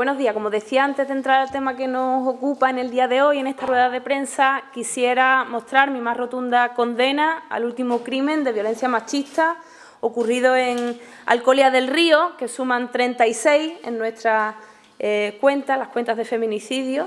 Buenos días. Como decía antes de entrar al tema que nos ocupa en el día de hoy, en esta rueda de prensa, quisiera mostrar mi más rotunda condena al último crimen de violencia machista ocurrido en Alcolia del Río, que suman 36 en nuestras cuentas, las cuentas de feminicidio,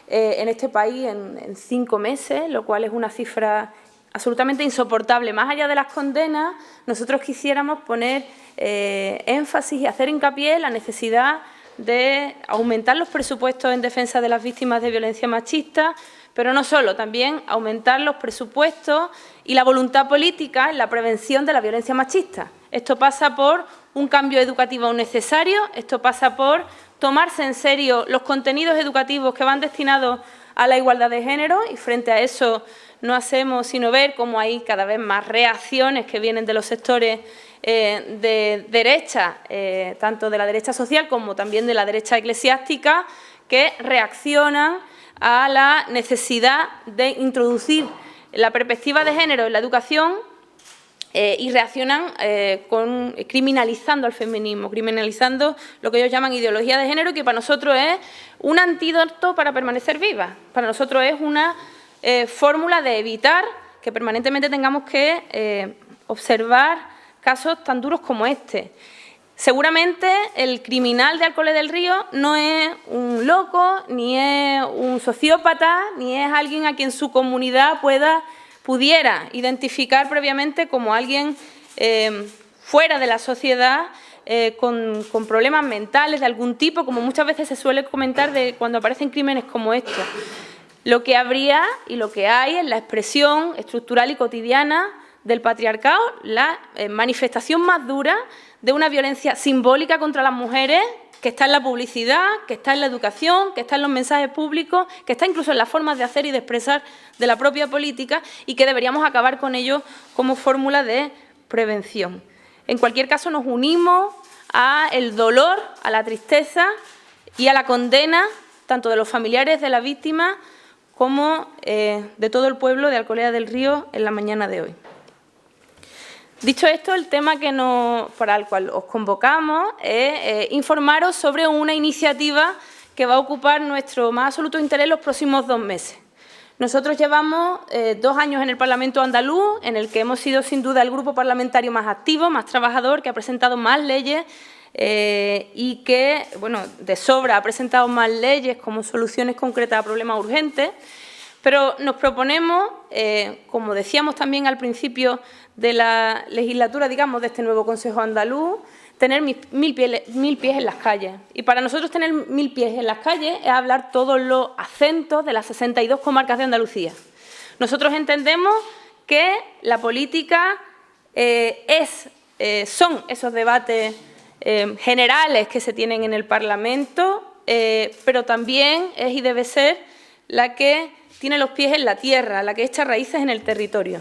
en este país en 5 meses, lo cual es una cifra absolutamente insoportable. Más allá de las condenas, nosotros quisiéramos poner énfasis y hacer hincapié en la necesidad de aumentar los presupuestos en defensa de las víctimas de violencia machista, pero no solo, también aumentar los presupuestos y la voluntad política en la prevención de la violencia machista. Esto pasa por un cambio educativo necesario, esto pasa por tomarse en serio los contenidos educativos que van destinados a la igualdad de género, y frente a eso no hacemos sino ver cómo hay cada vez más reacciones que vienen de los sectores de derecha, tanto de la derecha social como también de la derecha eclesiástica, que reaccionan a la necesidad de introducir la perspectiva de género en la educación y reaccionan criminalizando al feminismo, criminalizando lo que ellos llaman ideología de género, que para nosotros es un antídoto para permanecer vivas. Para nosotros es una fórmula de evitar que permanentemente tengamos que observar casos tan duros como este. Seguramente el criminal de Alcolia del Río no es un loco, ni es un sociópata, ni es alguien a quien su comunidad pudiera identificar previamente como alguien fuera de la sociedad con problemas mentales de algún tipo, como muchas veces se suele comentar de cuando aparecen crímenes como estos. Lo que habría y lo que hay es la expresión estructural y cotidiana del patriarcado, la manifestación más dura de una violencia simbólica contra las mujeres, que está en la publicidad, que está en la educación, que está en los mensajes públicos, que está incluso en las formas de hacer y de expresar de la propia política, y que deberíamos acabar con ello como fórmula de prevención. En cualquier caso, nos unimos al dolor, a la tristeza y a la condena tanto de los familiares de la víctima como de todo el pueblo de Alcolia del Río en la mañana de hoy. Dicho esto, el tema para el cual os convocamos es informaros sobre una iniciativa que va a ocupar nuestro más absoluto interés los próximos 2 meses. Nosotros llevamos 2 años en el Parlamento andaluz, en el que hemos sido sin duda el grupo parlamentario más activo, más trabajador, que ha presentado más leyes y que, bueno, de sobra ha presentado más leyes como soluciones concretas a problemas urgentes. Pero nos proponemos, como decíamos también al principio de la legislatura, digamos, de este nuevo Consejo andaluz, tener 1000 pies en las calles. Y para nosotros tener 1000 pies en las calles es hablar todos los acentos de las 62 comarcas de Andalucía. Nosotros entendemos que la política son esos debates generales que se tienen en el Parlamento, pero también es y debe ser la que tiene los pies en la tierra, la que echa raíces en el territorio.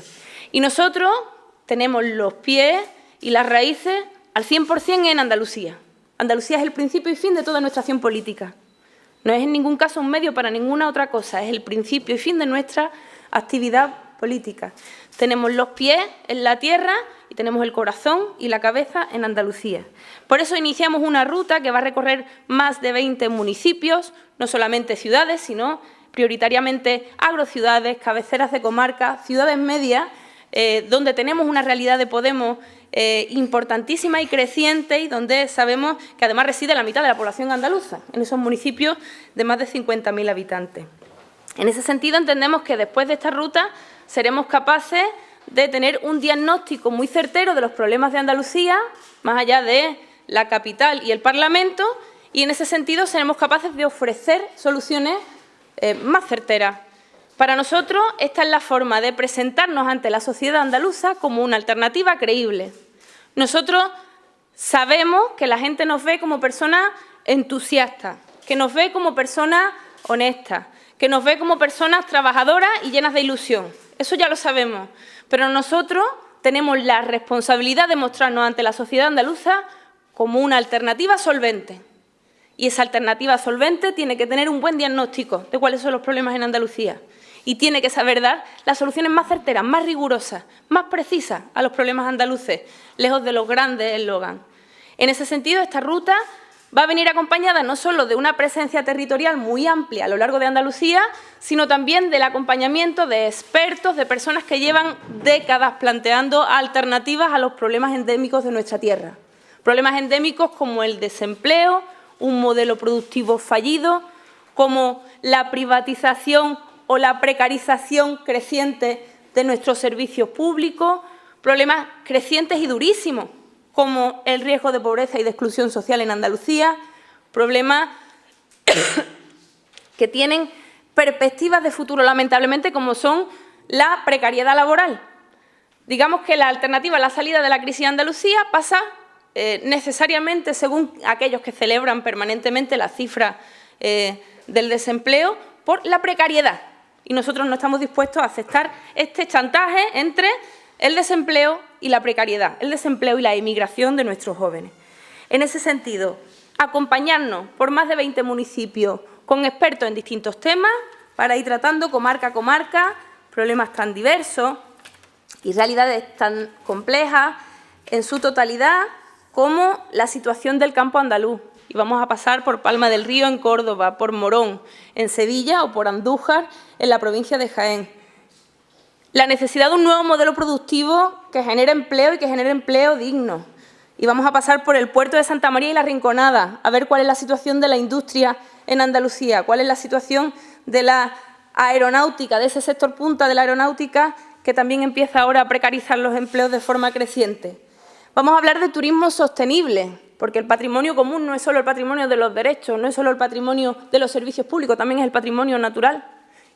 Y nosotros tenemos los pies y las raíces al 100% en Andalucía. Andalucía es el principio y fin de toda nuestra acción política. No es en ningún caso un medio para ninguna otra cosa, es el principio y fin de nuestra actividad política. Tenemos los pies en la tierra y tenemos el corazón y la cabeza en Andalucía. Por eso iniciamos una ruta que va a recorrer más de 20 municipios, no solamente ciudades, sino prioritariamente agrociudades, cabeceras de comarcas, ciudades medias, donde tenemos una realidad de Podemos importantísima y creciente, y donde sabemos que además reside la mitad de la población andaluza, en esos municipios de más de 50.000 habitantes. En ese sentido, entendemos que después de esta ruta seremos capaces de tener un diagnóstico muy certero de los problemas de Andalucía, más allá de la capital y el Parlamento, y en ese sentido seremos capaces de ofrecer soluciones más certeras. Para nosotros, esta es la forma de presentarnos ante la sociedad andaluza como una alternativa creíble. Nosotros sabemos que la gente nos ve como personas entusiastas, que nos ve como personas honestas, que nos ve como personas trabajadoras y llenas de ilusión. Eso ya lo sabemos, pero nosotros tenemos la responsabilidad de mostrarnos ante la sociedad andaluza como una alternativa solvente. Y esa alternativa solvente tiene que tener un buen diagnóstico de cuáles son los problemas en Andalucía. Y tiene que saber dar las soluciones más certeras, más rigurosas, más precisas a los problemas andaluces, lejos de los grandes eslogans. En ese sentido, esta ruta va a venir acompañada no solo de una presencia territorial muy amplia a lo largo de Andalucía, sino también del acompañamiento de expertos, de personas que llevan décadas planteando alternativas a los problemas endémicos de nuestra tierra. Problemas endémicos como el desempleo, un modelo productivo fallido, como la privatización o la precarización creciente de nuestros servicios públicos, problemas crecientes y durísimos, como el riesgo de pobreza y de exclusión social en Andalucía, problemas que tienen perspectivas de futuro, lamentablemente, como son la precariedad laboral. Digamos que la alternativa a la salida de la crisis de Andalucía pasa necesariamente, según aquellos que celebran permanentemente la cifra del desempleo, por la precariedad. Y nosotros no estamos dispuestos a aceptar este chantaje entre el desempleo y la precariedad, el desempleo y la emigración de nuestros jóvenes. En ese sentido, acompañarnos por más de 20 municipios con expertos en distintos temas para ir tratando comarca a comarca problemas tan diversos y realidades tan complejas en su totalidad como la situación del campo andaluz. Y vamos a pasar por Palma del Río en Córdoba, por Morón en Sevilla o por Andújar en la provincia de Jaén. La necesidad de un nuevo modelo productivo que genere empleo y que genere empleo digno. Y vamos a pasar por el puerto de Santa María y La Rinconada, a ver cuál es la situación de la industria en Andalucía, cuál es la situación de la aeronáutica, de ese sector punta de la aeronáutica que también empieza ahora a precarizar los empleos de forma creciente. Vamos a hablar de turismo sostenible, porque el patrimonio común no es solo el patrimonio de los derechos, no es solo el patrimonio de los servicios públicos, también es el patrimonio natural.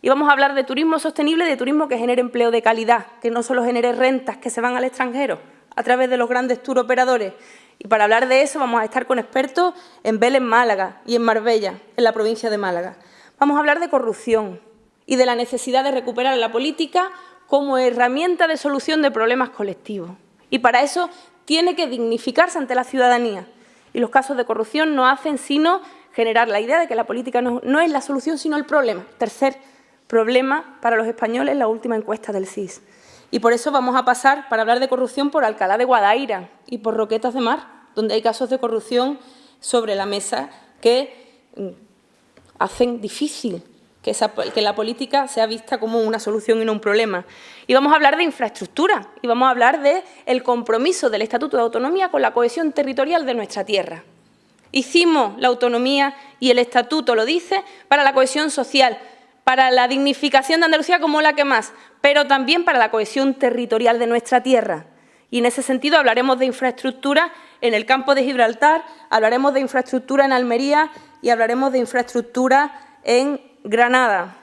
Y vamos a hablar de turismo sostenible y de turismo que genere empleo de calidad, que no solo genere rentas que se van al extranjero a través de los grandes tour operadores. Y para hablar de eso vamos a estar con expertos en Vélez, Málaga y en Marbella, en la provincia de Málaga. Vamos a hablar de corrupción y de la necesidad de recuperar la política como herramienta de solución de problemas colectivos. Y para eso tiene que dignificarse ante la ciudadanía. Y los casos de corrupción no hacen sino generar la idea de que la política no es la solución, sino el problema. Tercer problema para los españoles, la última encuesta del CIS. Y por eso vamos a pasar, para hablar de corrupción, por Alcalá de Guadaira y por Roquetas de Mar, donde hay casos de corrupción sobre la mesa que hacen difícil que la política sea vista como una solución y no un problema. Y vamos a hablar de infraestructura y vamos a hablar del compromiso del Estatuto de Autonomía con la cohesión territorial de nuestra tierra. Hicimos la autonomía y el Estatuto lo dice para la cohesión social, para la dignificación de Andalucía como la que más, pero también para la cohesión territorial de nuestra tierra. Y en ese sentido hablaremos de infraestructura en el campo de Gibraltar, hablaremos de infraestructura en Almería y hablaremos de infraestructura en Granada.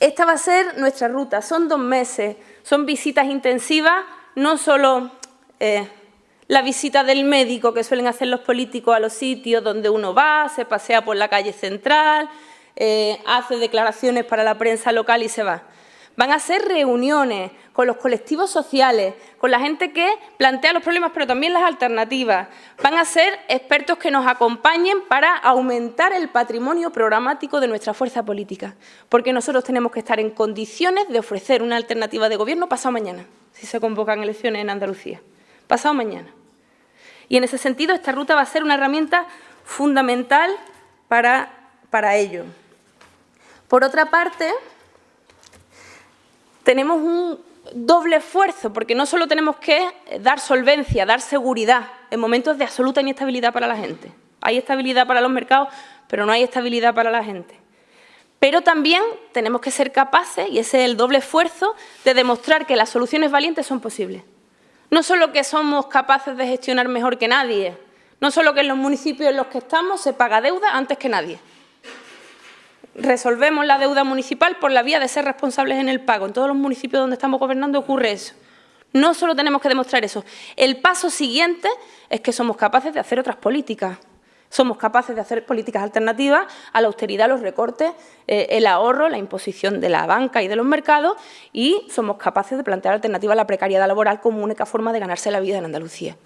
Esta va a ser nuestra ruta, son 2 meses, son visitas intensivas, no solo la visita del médico que suelen hacer los políticos a los sitios donde uno va, se pasea por la calle central, hace declaraciones para la prensa local y se va. Van a ser reuniones con los colectivos sociales, con la gente que plantea los problemas, pero también las alternativas. Van a ser expertos que nos acompañen para aumentar el patrimonio programático de nuestra fuerza política, porque nosotros tenemos que estar en condiciones de ofrecer una alternativa de gobierno pasado mañana, si se convocan elecciones en Andalucía, pasado mañana. Y en ese sentido, esta ruta va a ser una herramienta fundamental para ello. Por otra parte, tenemos un doble esfuerzo, porque no solo tenemos que dar solvencia, dar seguridad en momentos de absoluta inestabilidad para la gente. Hay estabilidad para los mercados, pero no hay estabilidad para la gente. Pero también tenemos que ser capaces, y ese es el doble esfuerzo, de demostrar que las soluciones valientes son posibles. No solo que somos capaces de gestionar mejor que nadie, no solo que en los municipios en los que estamos se paga deuda antes que nadie. Resolvemos la deuda municipal por la vía de ser responsables en el pago. En todos los municipios donde estamos gobernando ocurre eso. No solo tenemos que demostrar eso. El paso siguiente es que somos capaces de hacer otras políticas. Somos capaces de hacer políticas alternativas a la austeridad, los recortes, el ahorro, la imposición de la banca y de los mercados, y somos capaces de plantear alternativas a la precariedad laboral como única forma de ganarse la vida en Andalucía.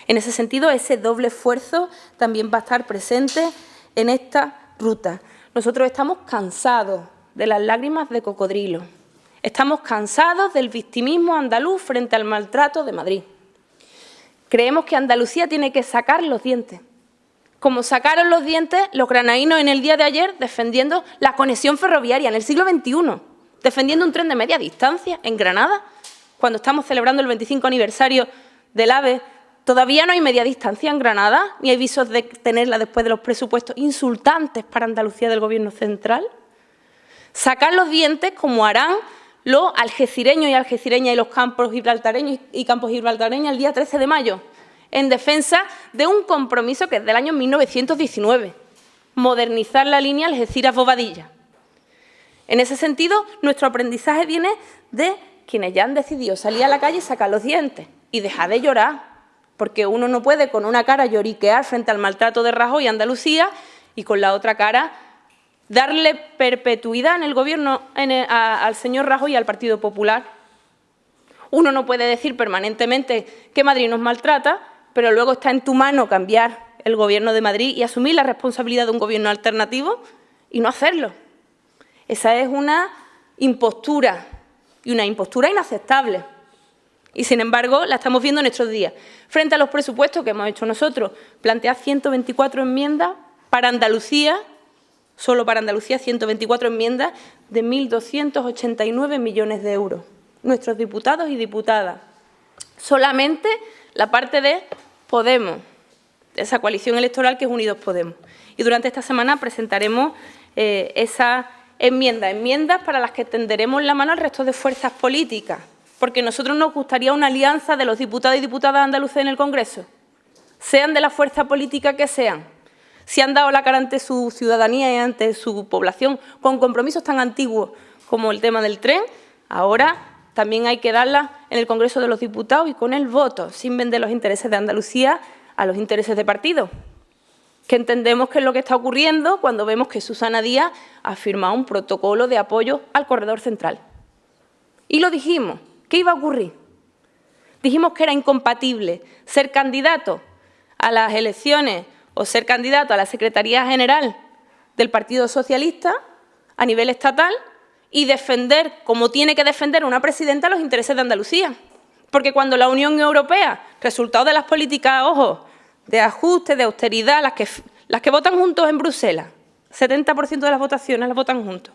En ese sentido, ese doble esfuerzo también va a estar presente en esta ruta. Nosotros estamos cansados de las lágrimas de cocodrilo. Estamos cansados del victimismo andaluz frente al maltrato de Madrid. Creemos que Andalucía tiene que sacar los dientes, como sacaron los dientes los granadinos en el día de ayer defendiendo la conexión ferroviaria en el siglo XXI, defendiendo un tren de media distancia en Granada, cuando estamos celebrando el 25 aniversario del AVE. Todavía no hay media distancia en Granada, ni hay visos de tenerla después de los presupuestos insultantes para Andalucía del Gobierno central. Sacar los dientes como harán los algecireños y algecireñas y los campos gibraltareños y campos gibraltareñas el día 13 de mayo, en defensa de un compromiso que es del año 1919, modernizar la línea Algeciras-Bobadilla. En ese sentido, nuestro aprendizaje viene de quienes ya han decidido salir a la calle y sacar los dientes y dejar de llorar, porque uno no puede con una cara lloriquear frente al maltrato de Rajoy y Andalucía y con la otra cara darle perpetuidad en el Gobierno al señor Rajoy y al Partido Popular. Uno no puede decir permanentemente que Madrid nos maltrata, pero luego está en tu mano cambiar el Gobierno de Madrid y asumir la responsabilidad de un Gobierno alternativo y no hacerlo. Esa es una impostura, y una impostura inaceptable. Y, sin embargo, la estamos viendo en estos días. Frente a los presupuestos que hemos hecho nosotros, plantear 124 enmiendas para Andalucía, solo para Andalucía, 124 enmiendas de 1.289 millones de euros. Nuestros diputados y diputadas. Solamente la parte de Podemos, de esa coalición electoral que es Unidos Podemos. Y durante esta semana presentaremos esa enmiendas para las que tenderemos la mano al resto de fuerzas políticas, porque a nosotros nos gustaría una alianza de los diputados y diputadas andaluces en el Congreso, sean de la fuerza política que sean. Si han dado la cara ante su ciudadanía y ante su población con compromisos tan antiguos como el tema del tren, ahora también hay que darla en el Congreso de los Diputados y con el voto, sin vender los intereses de Andalucía a los intereses de partido, que entendemos que es lo que está ocurriendo cuando vemos que Susana Díaz ha firmado un protocolo de apoyo al corredor central. Y lo dijimos, ¿qué iba a ocurrir? Dijimos que era incompatible ser candidato a las elecciones o ser candidato a la Secretaría General del Partido Socialista a nivel estatal y defender, como tiene que defender una presidenta, los intereses de Andalucía. Porque cuando la Unión Europea, resultado de las políticas, ojo, de ajuste, de austeridad, las que votan juntos en Bruselas, 70% de las votaciones las votan juntos.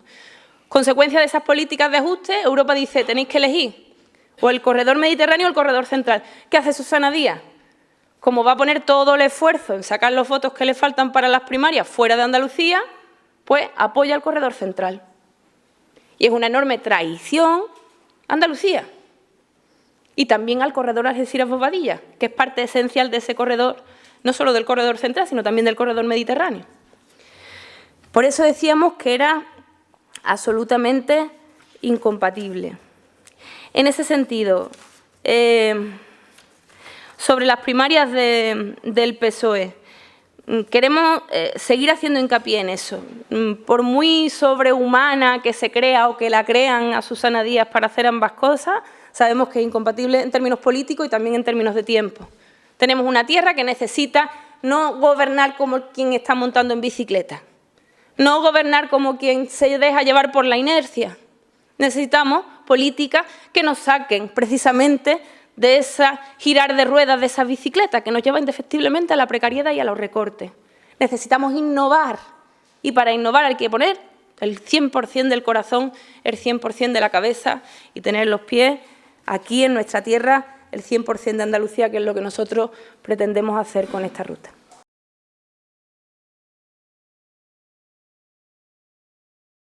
Consecuencia de esas políticas de ajuste, Europa dice, tenéis que elegir o el corredor mediterráneo o el corredor central. ¿Qué hace Susana Díaz? Como va a poner todo el esfuerzo en sacar los votos que le faltan para las primarias fuera de Andalucía, pues apoya al corredor central. Y es una enorme traición a Andalucía. Y también al corredor Algeciras-Bobadilla, que es parte esencial de ese corredor, no solo del corredor central, sino también del corredor mediterráneo. Por eso decíamos que era absolutamente incompatible. En ese sentido, sobre las primarias del PSOE, queremos seguir haciendo hincapié en eso. Por muy sobrehumana que se crea o que la crean a Susana Díaz para hacer ambas cosas, sabemos que es incompatible en términos políticos y también en términos de tiempo. Tenemos una tierra que necesita no gobernar como quien está montando en bicicleta, no gobernar como quien se deja llevar por la inercia. Necesitamos políticas que nos saquen precisamente de esa girar de ruedas de esa bicicleta que nos lleva indefectiblemente a la precariedad y a los recortes. Necesitamos innovar y para innovar hay que poner el 100% del corazón, el 100% de la cabeza y tener los pies aquí en nuestra tierra, el 100% de Andalucía, que es lo que nosotros pretendemos hacer con esta ruta.